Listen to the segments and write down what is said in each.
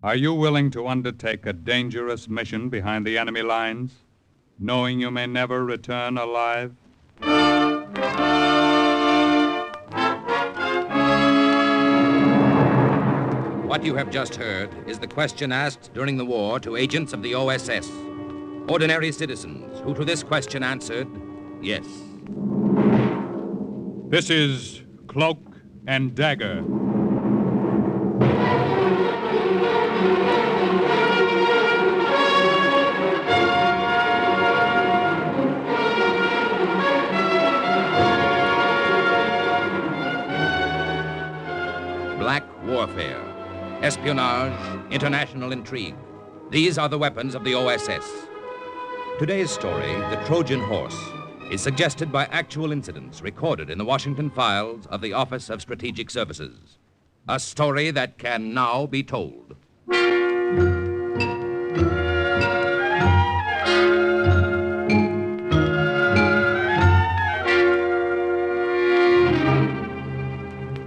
Are you willing to undertake a dangerous mission behind the enemy lines, knowing you may never return alive? What you have just heard is the question asked during the war to agents of the OSS. Ordinary citizens who to this question answered, yes. This is Cloak and Dagger. Black warfare, espionage, international intrigue. These are the weapons of the OSS. Today's story, The Trojan Horse, is suggested by actual incidents recorded in the Washington files of the Office of Strategic Services. A story that can now be told.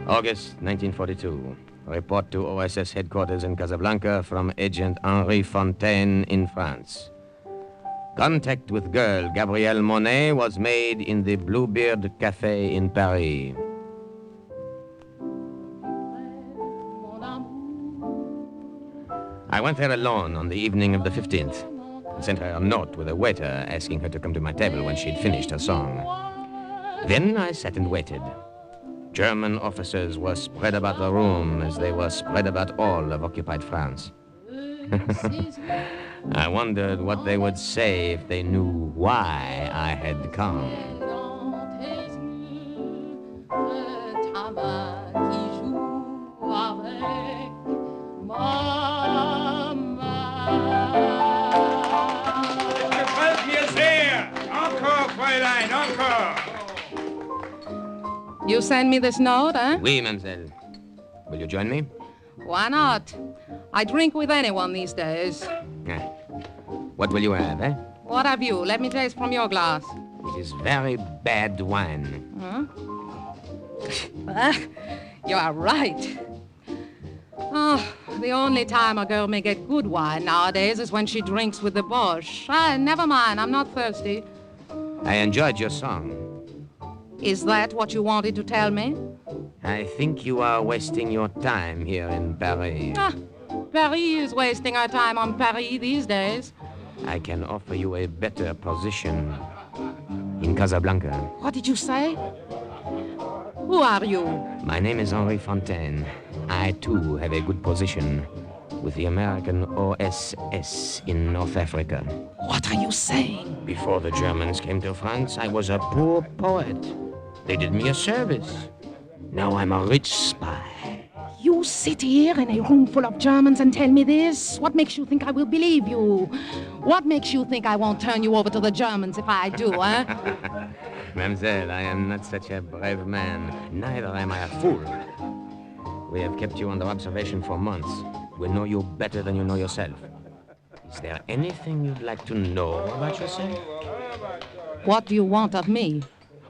August 1942. Report to OSS headquarters in Casablanca from Agent Henri Fontaine in France. Contact with girl Gabrielle Monet was made in the Bluebeard Café in Paris. I went there alone on the evening of the 15th and sent her a note with a waiter asking her to come to my table when she'd finished her song. Then I sat and waited. German officers were spread about the room as they were spread about all of occupied France. I wondered what they would say if they knew why I had come. You send me this note, eh? Oui, mademoiselle. Will you join me? Why not? I drink with anyone these days. What will you have, eh? What have you? Let me taste from your glass. It is very bad wine. Huh? You are right. Oh, the only time a girl may get good wine nowadays is when she drinks with the Boche. Never mind, I'm not thirsty. I enjoyed your song. Is that what you wanted to tell me? I think you are wasting your time here in Paris. Paris is wasting our time on Paris these days. I can offer you a better position in Casablanca. What did you say? Who are you? My name is Henri Fontaine. I, too, have a good position with the American OSS in North Africa. What are you saying? Before the Germans came to France, I was a poor poet. They did me a service. Now I'm a rich spy. You sit here in a room full of Germans and tell me this? What makes you think I will believe you? What makes you think I won't turn you over to the Germans if I do, eh? Mademoiselle, I am not such a brave man. Neither am I a fool. We have kept you under observation for months. We know you better than you know yourself. Is there anything you'd like to know about yourself? What do you want of me?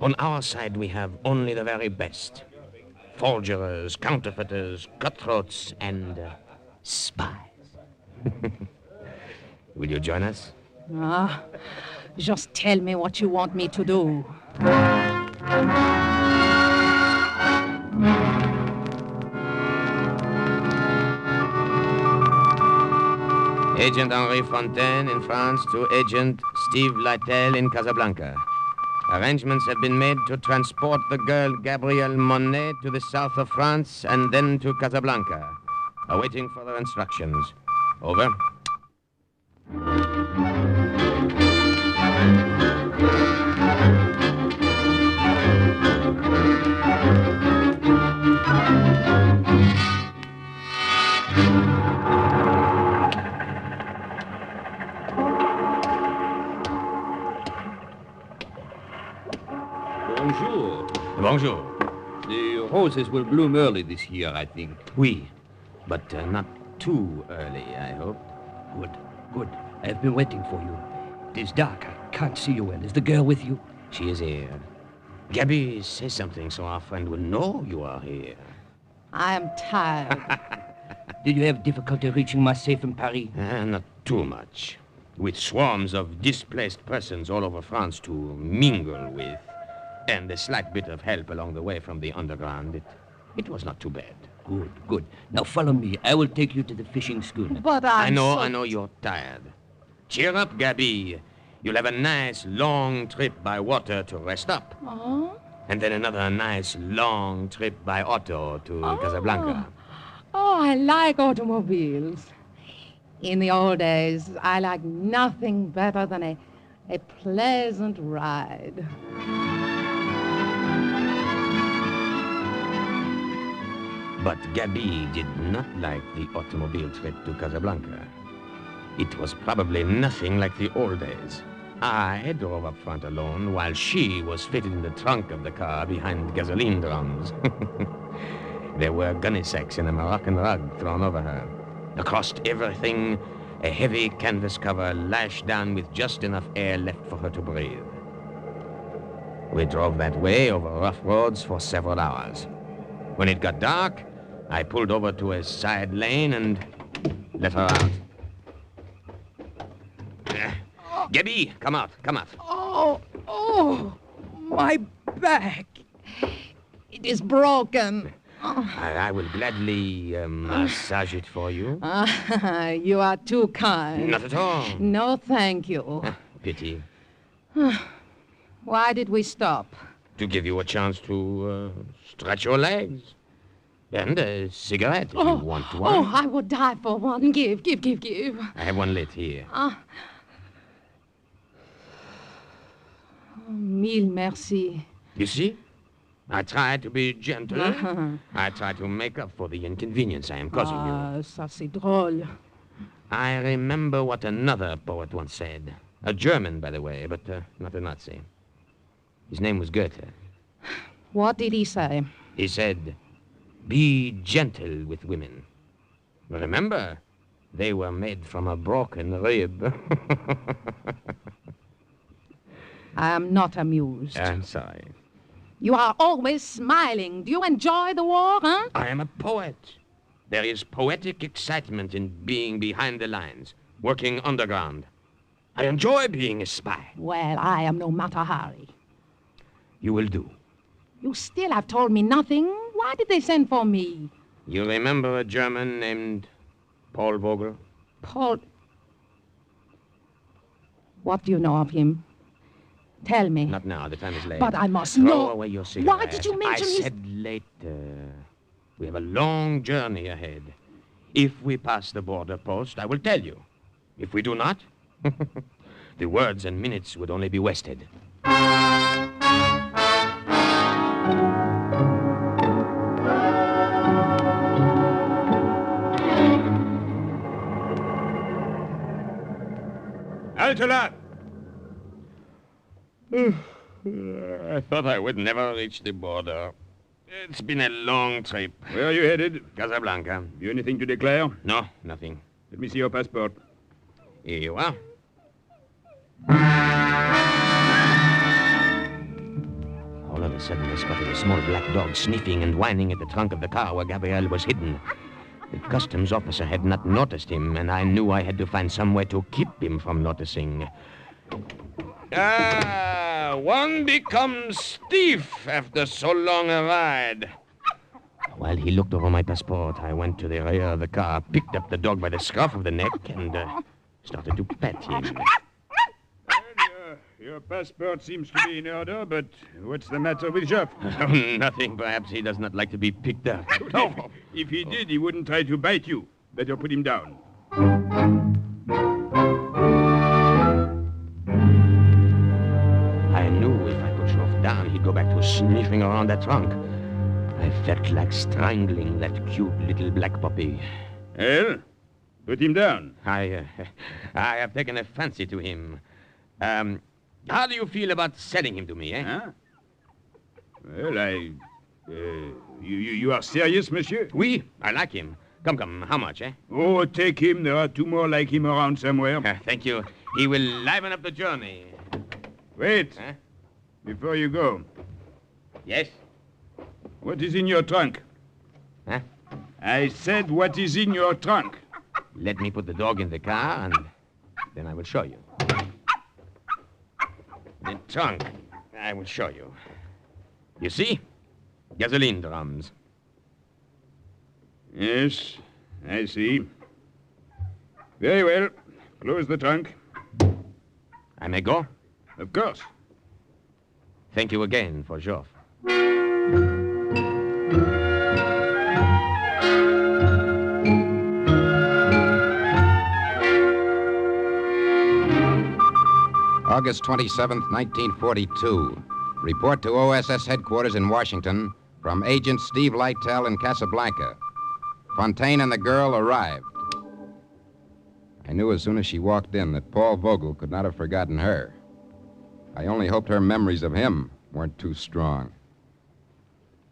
On our side, we have only the very best. Forgers, counterfeiters, cutthroats, and spies. Will you join us? Just tell me what you want me to do. Agent Henri Fontaine in France to Agent Steve Lytle in Casablanca. Arrangements have been made to transport the girl Gabrielle Monet to the south of France and then to Casablanca. Awaiting further instructions. Over. Bonjour. Bonjour. The roses will bloom early this year, I think. Oui, but not too early, I hope. Good, good. I have been waiting for you. It is dark. I can't see you well. Is the girl with you? She is here. Gabby, say something so our friend will know you are here. I am tired. Did you have difficulty reaching Marseille from Paris? Not too much. With swarms of displaced persons all over France to mingle with, and a slight bit of help along the way from the underground, it was not too bad. Good, good. Now follow me. I will take you to the fishing schooner. But I know you're tired. Cheer up, Gabby. You'll have a nice, long trip by water to rest up. Oh? And then another nice, long trip by auto to Casablanca. Oh, I like automobiles. In the old days, I liked nothing better than a pleasant ride. But Gabby did not like the automobile trip to Casablanca. It was probably nothing like the old days. I drove up front alone while she was fitted in the trunk of the car behind gasoline drums. There were gunny sacks and a Moroccan rug thrown over her. Across everything, a heavy canvas cover lashed down with just enough air left for her to breathe. We drove that way over rough roads for several hours. When it got dark, I pulled over to a side lane and let her out. Gabby, come out. Oh, my back. It is broken. I will gladly massage it for you. You are too kind. Not at all. No, thank you. Pity. Why did we stop? To give you a chance to stretch your legs. And a cigarette if you want one. Oh, I would die for one. Give. I have one lit here. Mille merci. You see? I try to be gentle. I try to make up for the inconvenience I am causing you. Ça c'est drôle. I remember what another poet once said. A German, by the way, but not a Nazi. His name was Goethe. What did he say? He said, "Be gentle with women. Remember, they were made from a broken rib." I am not amused. I'm sorry. You are always smiling. Do you enjoy the war, huh? I am a poet. There is poetic excitement in being behind the lines, working underground. I enjoy being a spy. Well, I am no Matahari. You will do. You still have told me nothing. Why did they send for me? You remember a German named Paul Vogel? Paul... What do you know of him? Tell me. Not now. The time is late. But I must Throw know. away your cigarette. Why did you mention I his... said later. We have a long journey ahead. If we pass the border post, I will tell you. If we do not, the words and minutes would only be wasted. Altola! I thought I would never reach the border. It's been a long trip. Where are you headed? Casablanca. Have you anything to declare? No, nothing. Let me see your passport. Here you are. All of a sudden, I spotted a small black dog sniffing and whining at the trunk of the car where Gabriel was hidden. The customs officer had not noticed him, and I knew I had to find some way to keep him from noticing. One becomes stiff after so long a ride. While he looked over my passport, I went to the rear of the car, picked up the dog by the scruff of the neck, and started to pet him. Well, your passport seems to be in order, but what's the matter with Jeff? Nothing. Perhaps he does not like to be picked up. If he did, he wouldn't try to bite you. Better put him down. I knew if I put Jeff down, he'd go back to sniffing around that trunk. I felt like strangling that cute little black puppy. Well, put him down. I have taken a fancy to him. How do you feel about selling him to me, eh? Huh? Well, you are serious, monsieur? Oui, I like him. Come, how much, eh? Oh, take him. There are two more like him around somewhere. Thank you. He will liven up the journey. Wait. Huh? Before you go, Yes? what is in your trunk? Huh? I said what is in your trunk. Let me put the dog in the car, and then I will show you. The trunk, I will show you. You see? Gasoline drums. Yes, I see. Very well. Close the trunk. I may go? Of course. Thank you again for Joff. August 27th, 1942. Report to OSS headquarters in Washington from Agent Steve Lytell in Casablanca. Fontaine and the girl arrived. I knew as soon as she walked in that Paul Vogel could not have forgotten her. I only hoped her memories of him weren't too strong.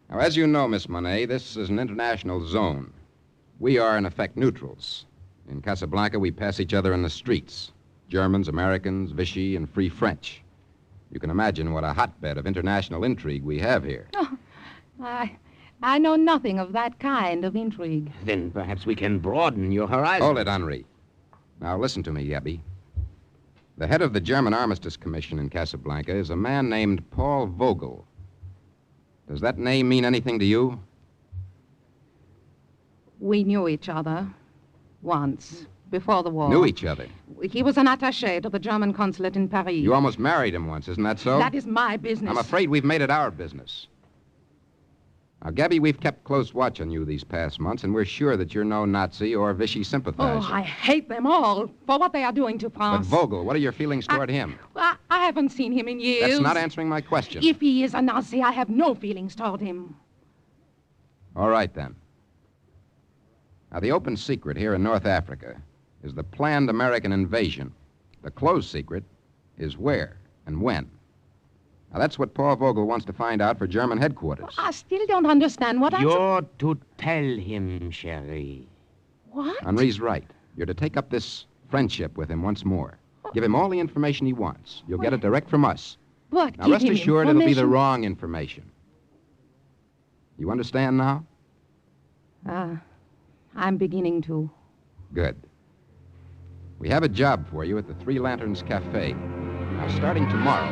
Now, as you know, Miss Monet, this is an international zone. We are, in effect, neutrals. In Casablanca, we pass each other in the streets. Germans, Americans, Vichy, and Free French. You can imagine what a hotbed of international intrigue we have here. Oh, I know nothing of that kind of intrigue. Then perhaps we can broaden your horizon. Hold it, Henri. Now, listen to me, Yabby. The head of the German Armistice Commission in Casablanca is a man named Paul Vogel. Does that name mean anything to you? We knew each other once, before the war. Knew each other? He was an attaché to the German consulate in Paris. You almost married him once, isn't that so? That is my business. I'm afraid we've made it our business. Now, Gabby, we've kept close watch on you these past months, and we're sure that you're no Nazi or Vichy sympathizer. Oh, I hate them all for what they are doing to But France. Vogel, what are your feelings toward him? I haven't seen him in years. That's not answering my question. If he is a Nazi, I have no feelings toward him. All right, then. Now, the open secret here in North Africa is the planned American invasion. The closed secret is where and when. Now, that's what Paul Vogel wants to find out for German headquarters. I still don't understand what You're to tell him, Cherie. What? Henri's right. You're to take up this friendship with him once more. Give him all the information he wants. You'll get it direct from us. But Now, give rest him assured it'll be the information. wrong information. You understand now? I'm beginning to. Good. We have a job for you at the Three Lanterns Cafe. Now, starting tomorrow.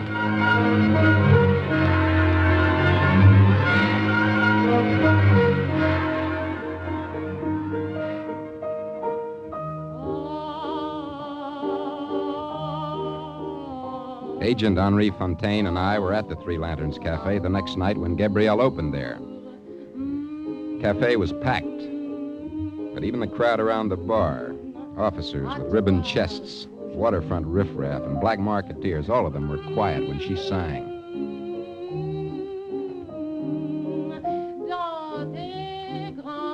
Agent Henri Fontaine and I were at the Three Lanterns Cafe the next night when Gabrielle opened there. Cafe was packed, but even the crowd around the bar, officers with ribbon chests, waterfront riffraff, and black marketeers, all of them were quiet when she sang.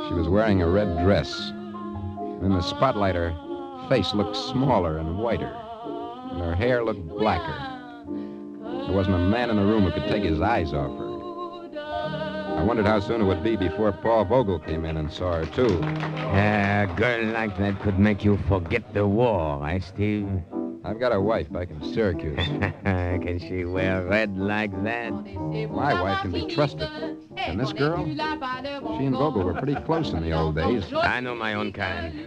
She was wearing a red dress. In the spotlight, her face looked smaller and whiter, and her hair looked blacker. There wasn't a man in the room who could take his eyes off her. I wondered how soon it would be before Paul Vogel came in and saw her, too. A girl like that could make you forget the war, eh, Steve? I've got a wife back in Syracuse. Can she wear red like that? My wife can be trusted. And this girl? She and Vogel were pretty close in the old days. I know my own kind.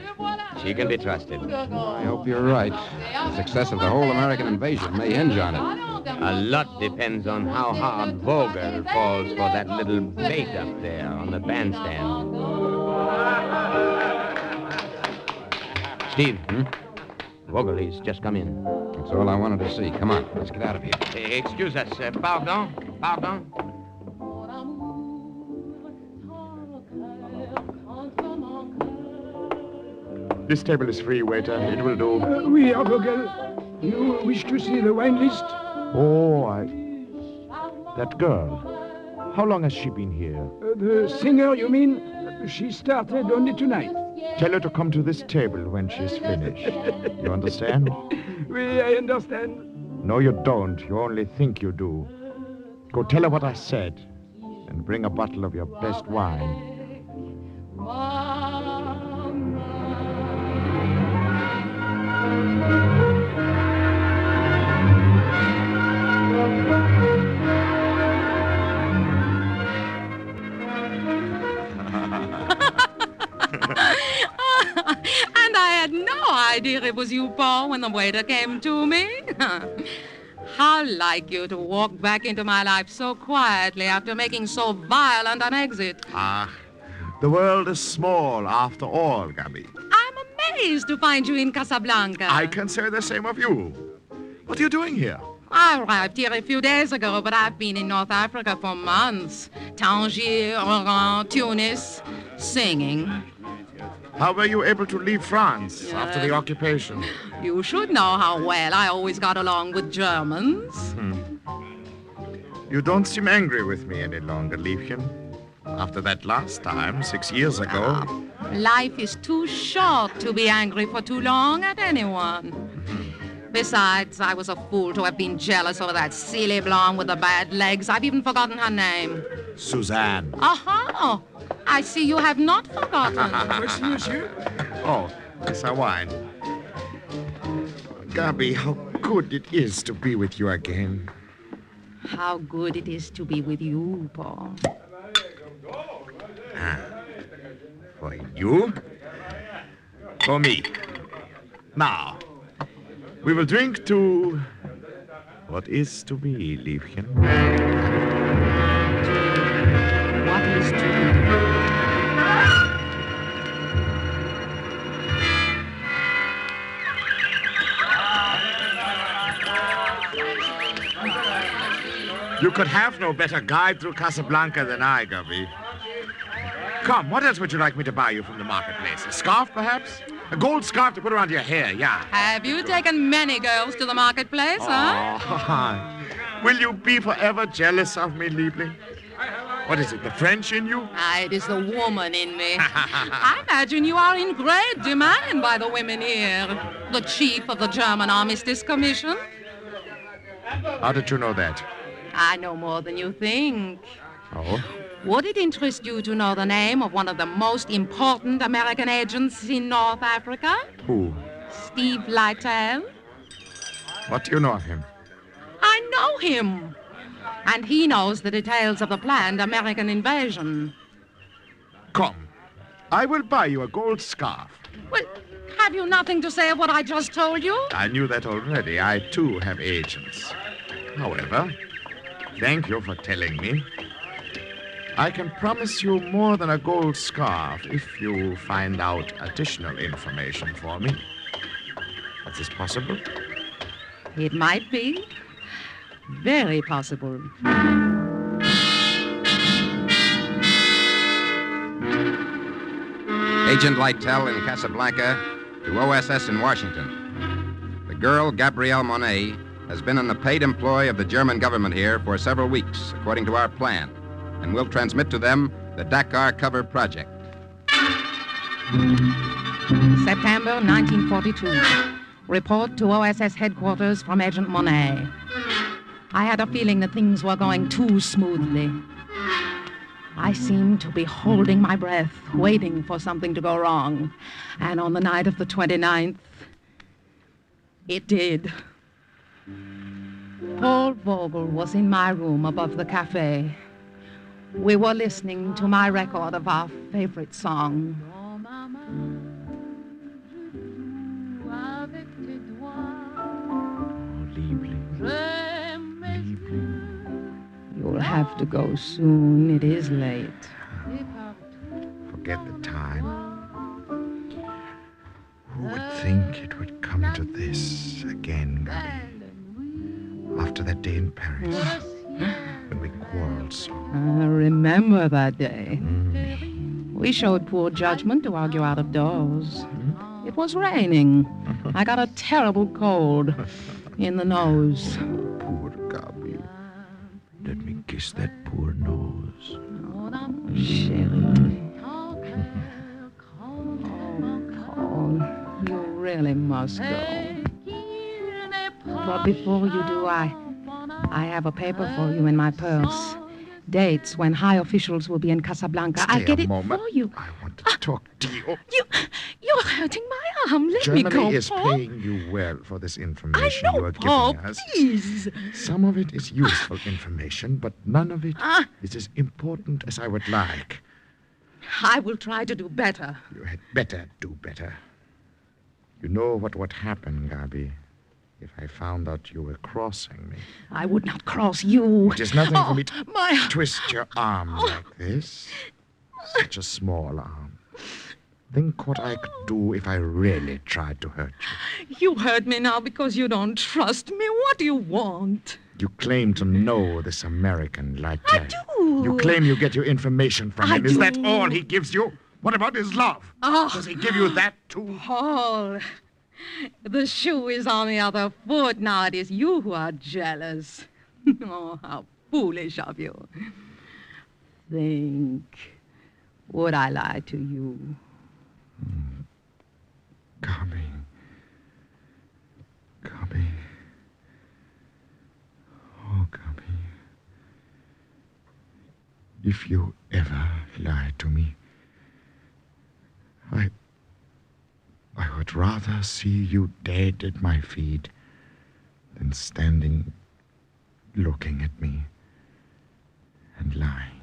She can be trusted. I hope you're right. The success of the whole American invasion may hinge on it. A lot depends on how hard Vogel falls for that little bait up there on the bandstand. Steve, Vogel, he's just come in. That's all I wanted to see. Come on, let's get out of here. Excuse us. Pardon? This table is free, waiter. It will do. Oui, Vogel. You wish to see the wine list? Oh, That girl. How long has she been here? The singer, you mean? She started only tonight. Tell her to come to this table when she's finished. You understand? Oui, I understand. No, you don't. You only think you do. Go tell her what I said. And bring a bottle of your best wine. no idea it was you, Paul, when the waiter came to me. How like you to walk back into my life so quietly after making so violent an exit. The world is small after all, Gabby. I'm amazed to find you in Casablanca. I can say the same of you. What are you doing here? I arrived here a few days ago, but I've been in North Africa for months. Tangier, Oran, Tunis, singing. How were you able to leave France after the occupation? You should know how well I always got along with Germans. You don't seem angry with me any longer, Liebchen. After that last time, 6 years ago. Life is too short to be angry for too long at anyone. Besides, I was a fool to have been jealous over that silly blonde with the bad legs. I've even forgotten her name. Suzanne. Aha! I see you have not forgotten. Voici, monsieur. Oh, it's our wine. Gabby, how good it is to be with you again. How good it is to be with you, Paul. For you? For me. Now, we will drink to what is to be, Liebchen. What is to be? You could have no better guide through Casablanca than I, Gubby. Come, what else would you like me to buy you from the marketplace? A scarf, perhaps? A gold scarf to put around your hair, yeah. Have you taken many girls to the marketplace, huh? Oh, will you be forever jealous of me, Liebling? What is it, the French in you? It is the woman in me. I imagine you are in great demand by the women here. The chief of the German Armistice Commission. How did you know that? I know more than you think. Oh? Would it interest you to know the name of one of the most important American agents in North Africa? Who? Steve Lytle. What do you know of him? I know him. And he knows the details of the planned American invasion. Come. I will buy you a gold scarf. Well, have you nothing to say of what I just told you? I knew that already. I, too, have agents. However, thank you for telling me. I can promise you more than a gold scarf if you find out additional information for me. Is this possible? It might be. Very possible. Agent Lytle in Casablanca to OSS in Washington. The girl, Gabrielle Monet, has been in the paid employ of the German government here for several weeks, according to our plan, and will transmit to them the Dakar cover project. September 1942. Report to OSS headquarters from Agent Monet. I had a feeling that things were going too smoothly. I seemed to be holding my breath, waiting for something to go wrong. And on the night of the 29th, it did. Paul Vogel was in my room above the cafe. We were listening to my record of our favorite song. You'll have to go soon. It is late. Forget the time. Who would think it would come to this again, Gabby? After that day in Paris, when we quarreled so. I remember that day. We showed poor judgment to argue out of doors. It was raining. I got a terrible cold in the nose. Poor Gabby. Let me kiss that poor nose. Sherry. Paul, you really must go. But before you do, I have a paper for you in my purse. Dates when high officials will be in Casablanca. I'll get it for you. I want to talk to you. You're hurting my arm. Let Germany me go, is Paul. paying you well for this I information know, you are Paul, giving us. please. Some of it is useful information, but none of it is as important as I would like. I will try to do better. You had better do better. You know what would happen, Gabi, if I found out you were crossing me. I would not cross you. It is nothing for me to my... twist your arm like this. Such a small arm. Think what I could do if I really tried to hurt you. You hurt me now because you don't trust me. What do you want? You claim to know this American Lytel. I do. You claim you get your information from him. Is that all he gives you? What about his love? Oh. Does he give you that too? Paul, the shoe is on the other foot. Now it is you who are jealous. Oh, how foolish of you. Think, would I lie to you? Gabi. Gabi. Oh, Gabi. If you ever lie to me, I would rather see you dead at my feet than standing looking at me and lying.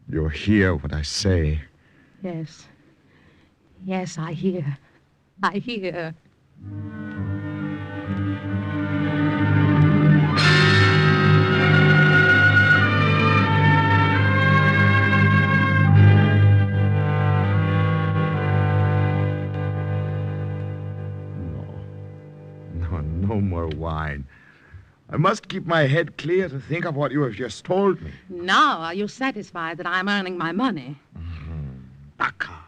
You hear what I say. Yes. Yes, I hear. I hear. No more wine. I must keep my head clear to think of what you have just told me. Now, are you satisfied that I'm earning my money? Dakar.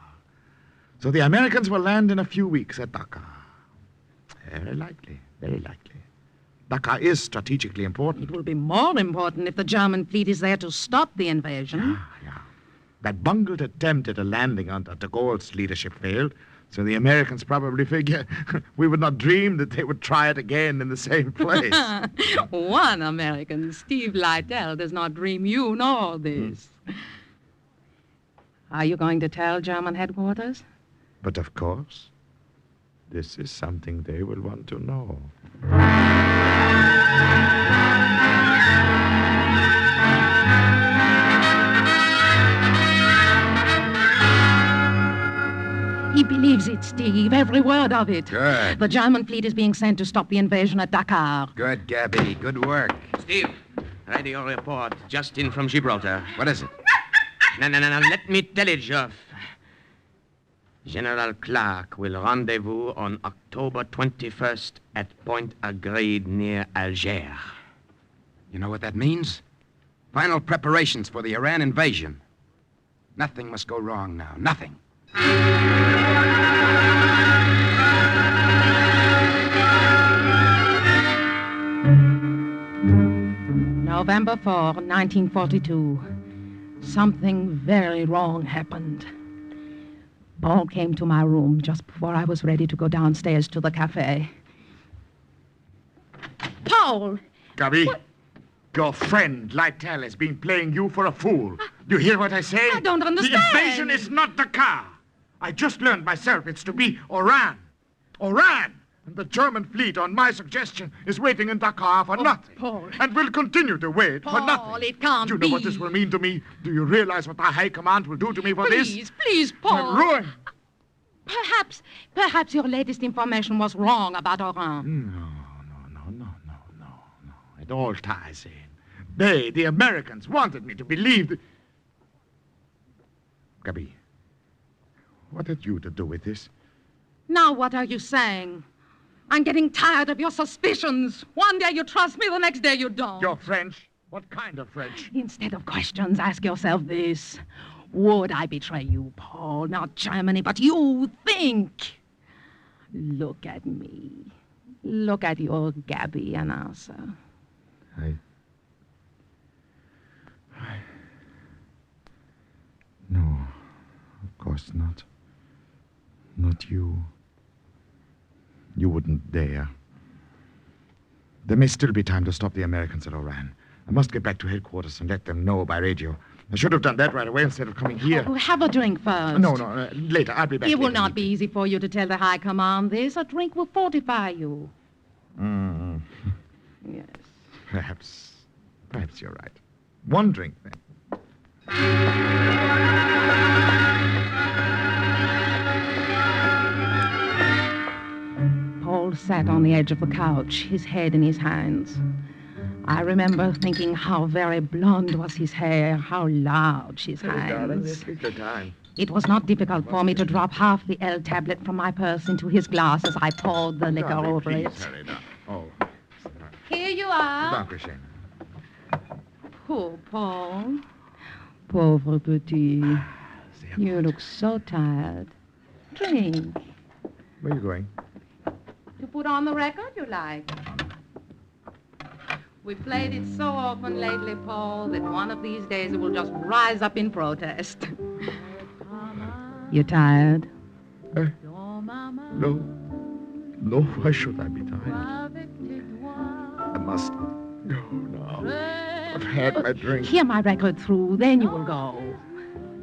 So the Americans will land in a few weeks at Dakar. Very likely, very likely. Dakar is strategically important. It will be more important if the German fleet is there to stop the invasion. Yeah. That bungled attempt at a landing under de Gaulle's leadership failed, so the Americans probably figure we would not dream that they would try it again in the same place. One American, Steve Lytel, does not dream you know this. Are you going to tell German headquarters? But of course, this is something they will want to know. He believes it, Steve, every word of it. Good. The German fleet is being sent to stop the invasion at Dakar. Good, Gabi. Good work. Steve, radio report just in from Gibraltar. What is it? No. Let me tell it, Geoff. General Clark will rendezvous on October 21st at Point Agreed near Algiers. You know what that means? Final preparations for the Iran invasion. Nothing must go wrong now. Nothing. November 4, 1942. Something very wrong happened. Paul came to my room just before I was ready to go downstairs to the cafe. Paul! Gabi, your friend Lytel has been playing you for a fool. You hear what I say? I don't understand. The invasion is not Dakar. I just learned myself it's to be Oran. Oran! And the German fleet, on my suggestion, is waiting in Dakar for nothing. Paul. And will continue to wait for nothing. Paul, it can't Do you know what this will mean to me? Do you realize what the High Command will do to me for this? Please, Paul. I'm ruined. Perhaps your latest information was wrong about Oran. No. It all ties in. They, the Americans, wanted me to believe that... Gabi, what had you to do with this? Now what are you saying? I'm getting tired of your suspicions. One day you trust me, the next day you don't. You're French? What kind of French? Instead of questions, ask yourself this. Would I betray you, Paul? Not Germany, but you. Think. Look at me. Look at your Gabi and answer. No, of course not. Not you. You wouldn't dare. There may still be time to stop the Americans at Oran. I must get back to headquarters and let them know by radio. I should have done that right away instead of coming here. Oh, have a drink first. No, later. I'll be back. It will not be easy for you to tell the High Command this. A drink will fortify you. Mm. Yes. Perhaps you're right. One drink, then. sat on the edge of the couch, his head in his hands. I remember thinking how very blonde was his hair, how large his hands. It was not difficult for me to drop half the L tablet from my purse into his glass as I poured the liquor over it. Here you are. Poor Paul. Pauvre petit. You look so tired. Drink. Where are you going? To put on the record you like. We've played it so often lately, Paul, that one of these days it will just rise up in protest. You tired? No. No, why should I be tired? I must go now. I've had my drink. Hear my record through, then you will go.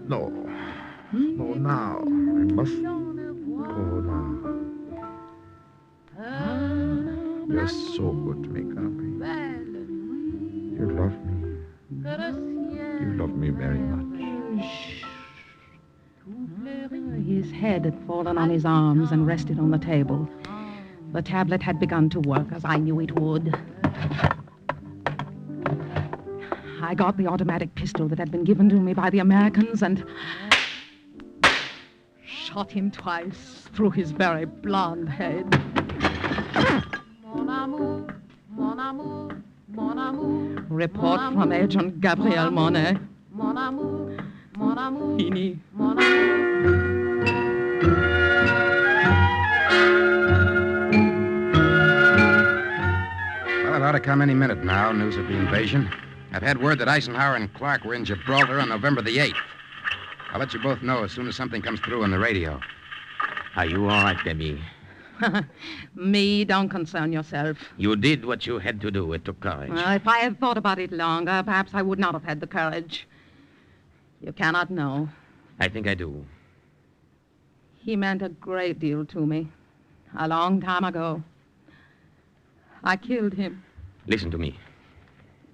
No. No, now. I must go now. You're so good to me, Garby. You love me. You love me very much. His head had fallen on his arms and rested on the table. The tablet had begun to work as I knew it would. I got the automatic pistol that had been given to me by the Americans and shot him twice through his very blonde head. Report from Agent Gabriel Monet. Fini. Well, it ought to come any minute now, news of the invasion. I've had word that Eisenhower and Clark were in Gibraltar on November the 8th. I'll let you both know as soon as something comes through on the radio. Are you all right, Debbie? Me, don't concern yourself. You did what you had to do. It took courage. Well, if I had thought about it longer, perhaps I would not have had the courage. You cannot know. I think I do. He meant a great deal to me. A long time ago. I killed him. Listen to me.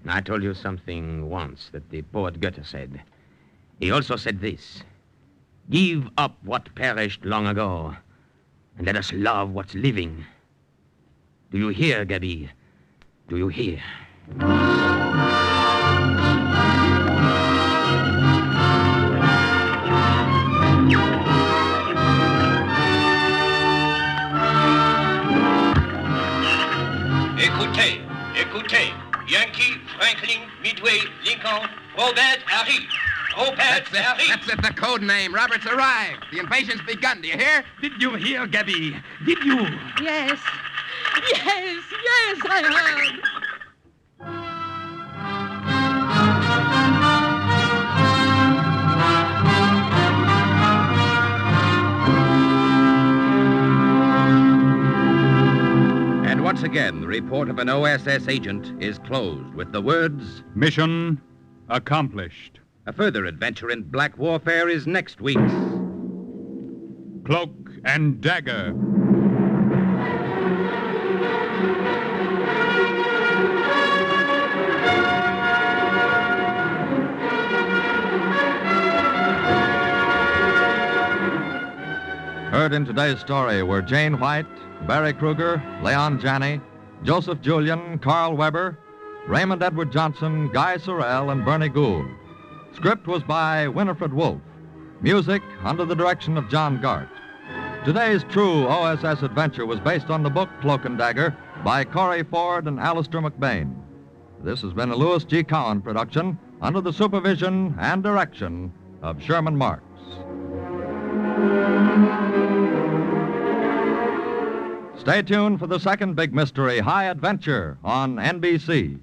I told you something once that the poet Goethe said. He also said this. Give up what perished long ago, and let us love what's living. Do you hear, Gabi? Do you hear? Écoutez, écoutez. Yankee, Franklin, Midway, Lincoln, Robert arrive. Robert arrive. That's it, the code name. Robert's arrived. The invasion's begun. Do you hear? Did you hear, Gabby? Did you? Yes. Yes, yes, I heard. And once again, the report of an OSS agent is closed with the words, Mission accomplished. a further adventure in black warfare is next week's Cloak and Dagger. Heard in today's story were Jane White, Barry Kruger, Leon Janney, Joseph Julian, Carl Weber, Raymond Edward Johnson, Guy Sorrell, and Bernie Gould. Script was by Winifred Wolfe. Music under the direction of John Gart. Today's true OSS adventure was based on the book Cloak and Dagger by Corey Ford and Alastair MacBain. This has been a Louis G. Cowan production under the supervision and direction of Sherman Marks. Stay tuned for the second big mystery, High Adventure, on NBC.